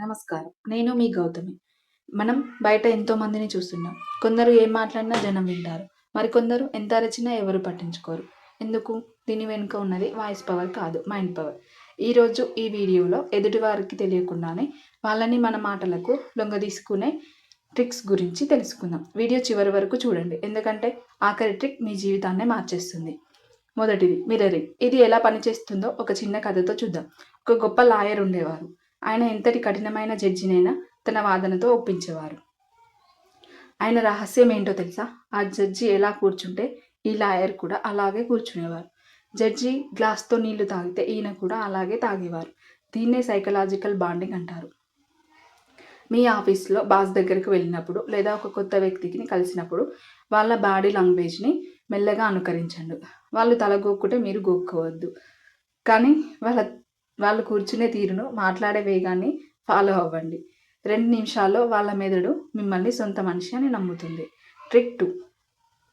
నమస్కారం. నేను మీ గౌతమి. మనం బయట ఎంతో మందిని చూస్తున్నాం. కొందరు ఏం మాట్లాడినా జనం వింటారు. మరికొందరు ఎంత అరిచినా ఎవరు పట్టించుకోరు. ఎందుకు? దీని వెనుక ఉన్నది వాయిస్ పవర్ కాదు, మైండ్ పవర్. ఈరోజు ఈ వీడియోలో ఎదుటి వారికి తెలియకుండానే వాళ్ళని మన మాటలకు లొంగదీసుకునే ట్రిక్స్ గురించి తెలుసుకుందాం. వీడియో చివరి వరకు చూడండి. ఎందుకంటే ఆఖరి ట్రిక్ మీ జీవితాన్నే మార్చేస్తుంది. మొదటిది మిర్రరింగ్. ఇది ఎలా పనిచేస్తుందో ఒక చిన్న కథతో చూద్దాం. ఒక గొప్ప లాయర్ ఉండేవారు. ఆయన ఎంతటి కఠినమైన జడ్జినైనా తన వాదనతో ఒప్పించేవారు. ఆయన రహస్యం ఏంటో తెలుసా? ఆ జడ్జి ఎలా కూర్చుంటే ఈ లాయర్ కూడా అలాగే కూర్చునేవారు. జడ్జి గ్లాస్తో నీళ్లు తాగితే ఈయన కూడా అలాగే తాగేవారు. దీన్నే సైకలాజికల్ బాండింగ్ అంటారు. మీ ఆఫీస్లో బాస్ దగ్గరికి వెళ్ళినప్పుడు లేదా ఒక కొత్త వ్యక్తిని కలిసినప్పుడు వాళ్ళ బాడీ లాంగ్వేజ్ని మెల్లగా అనుకరించండి. వాళ్ళు తల గోక్కుంటే మీరు గోక్కోవద్దు. కానీ వాళ్ళు కూర్చునే తీరును, మాట్లాడే వేగాన్ని ఫాలో అవ్వండి. 2 నిమిషాల్లో వాళ్ళ మెదడు మిమ్మల్ని సొంత మనిషి అని నమ్ముతుంది. Trick 2,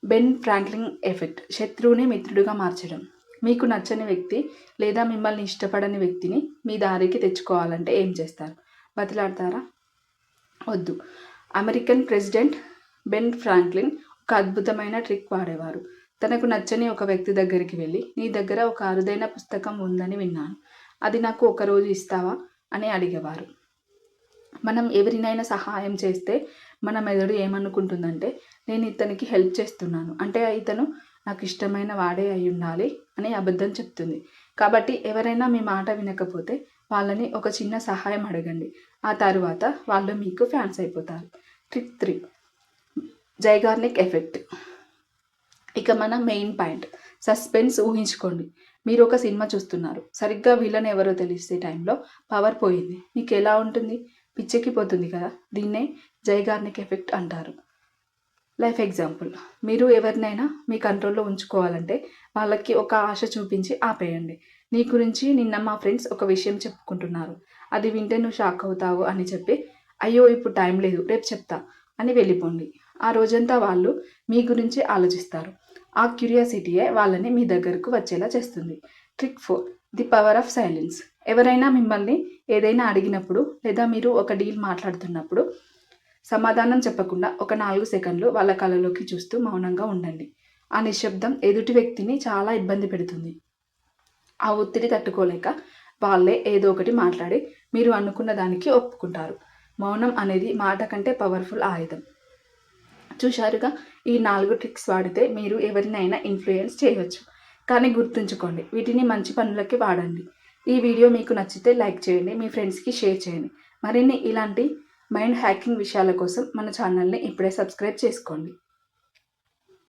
Ben Franklin effect. శత్రువుని మిత్రుడిగా మార్చడం. మీకు నచ్చని వ్యక్తి లేదా మిమ్మల్ని ఇష్టపడని వ్యక్తిని మీ దారికి తెచ్చుకోవాలంటే ఏం చేస్తారు? బతిలాడతారా? వద్దు. అమెరికన్ ప్రెసిడెంట్ బెన్ ఫ్రాంక్లిన్ ఒక అద్భుతమైన ట్రిక్ వాడేవారు. తనకు నచ్చని ఒక వ్యక్తి దగ్గరికి వెళ్ళి, నీ దగ్గర ఒక అరుదైన పుస్తకం ఉందని విన్నాను, అది నాకు ఒకరోజు ఇస్తావా అని అడిగేవారు. మనం ఎవరినైనా సహాయం చేస్తే మన మెదడు ఏమనుకుంటుందంటే, నేను ఇతనికి హెల్ప్ చేస్తున్నాను అంటే ఇతను నాకు ఇష్టమైన వాడే అయి ఉండాలి అని అబద్ధం చెప్తుంది. కాబట్టి ఎవరైనా మీ మాట వినకపోతే వాళ్ళని ఒక చిన్న సహాయం అడగండి. ఆ తరువాత వాళ్ళు మీకు ఫ్యాన్స్ అయిపోతారు. Trick 3, Zeigarnik effect. ఇక మన మెయిన్ పాయింట్, సస్పెన్స్. ఊహించుకోండి, మీరు ఒక సినిమా చూస్తున్నారు. సరిగ్గా విలన్ ఎవరో తెలిసే టైంలో పవర్ పోయింది. మీకు ఎలా ఉంటుంది? పిచ్చెక్కిపోతుంది కదా. దీన్నే జైగార్నిక్ ఎఫెక్ట్ అంటారు. లైఫ్ ఎగ్జాంపుల్, మీరు ఎవరినైనా మీ కంట్రోల్లో ఉంచుకోవాలంటే వాళ్ళకి ఒక ఆశ చూపించి ఆపేయండి. నీ గురించి నిన్న మా ఫ్రెండ్స్ ఒక విషయం చెప్పుకుంటున్నారు, అది వింటే నువ్వు షాక్ అవుతావు అని చెప్పి, అయ్యో ఇప్పుడు టైం లేదు, రేపు చెప్తా అని వెళ్ళిపోండి. ఆ రోజంతా వాళ్ళు మీ గురించి ఆలోచిస్తారు. ఆ క్యూరియాసిటీయే వాళ్ళని మీ దగ్గరకు వచ్చేలా చేస్తుంది. Trick 4, the power of silence. ఎవరైనా మిమ్మల్ని ఏదైనా అడిగినప్పుడు లేదా మీరు ఒక డీల్ మాట్లాడుతున్నప్పుడు సమాధానం చెప్పకుండా ఒక 4 సెకండ్లు వాళ్ళ కళ్ళలోకి చూస్తూ మౌనంగా ఉండండి. ఆ నిశ్శబ్దం ఎదుటి వ్యక్తిని చాలా ఇబ్బంది పెడుతుంది. ఆ ఒత్తిడి తట్టుకోలేక వాళ్ళే ఏదో ఒకటి మాట్లాడి మీరు అనుకున్న దానికి ఒప్పుకుంటారు. మౌనం అనేది మాట కంటే పవర్ఫుల్ ఆయుధం. చూశారుగా, ఈ 4 ట్రిక్స్ వాడితే మీరు ఎవరినైనా ఇన్ఫ్లుయెన్స్ చేయవచ్చు. కానీ గుర్తుంచుకోండి, వీటిని మంచి పనులకి వాడండి. ఈ వీడియో మీకు నచ్చితే లైక్ చేయండి, మీ ఫ్రెండ్స్కి షేర్ చేయండి. మరిన్ని ఇలాంటి మైండ్ హ్యాకింగ్ విషయాల కోసం మన ఛానల్ని ఇప్పుడే సబ్స్క్రైబ్ చేసుకోండి.